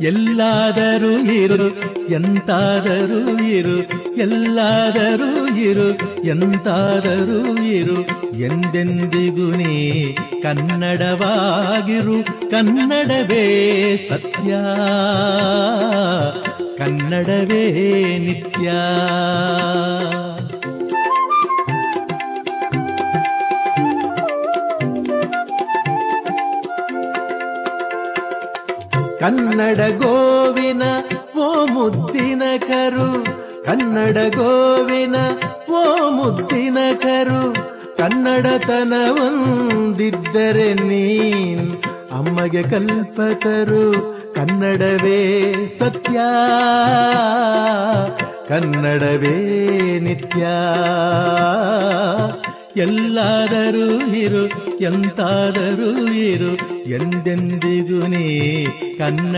ಎಲ್ಲಾದರೂ ಇರು ಎಂತಾದರೂ ಇರು, ಎಲ್ಲಾದರೂ ಇರು ಎಂತಾದರೂ ಇರು, ಎಂದೆಂದಿಗೂ ನೀ ಕನ್ನಡವಾಗಿರು. ಕನ್ನಡವೇ ಸತ್ಯ, ಕನ್ನಡವೇ ನಿತ್ಯ. ಕನ್ನಡ ಗೋವಿನ ಓ ಮುದ್ದಿನ ಕರು, ಕನ್ನಡ ಗೋವಿನ ಓ ಮುದ್ದಿನ ಕರು, ಕನ್ನಡತನವೊಂದಿದ್ದರೆ ನೀನ್ ಅಮ್ಮಗೆ ಕಲ್ಪತರು. ಕನ್ನಡವೇ ಸತ್ಯ, ಕನ್ನಡವೇ ನಿತ್ಯ. ಎಲ್ಲಾದರೂ ಇರು ಎಂತಾದರೂ ಇರು, ಎಂದೆಂದಿಗೂ ನೀ ಕನ್ನಡ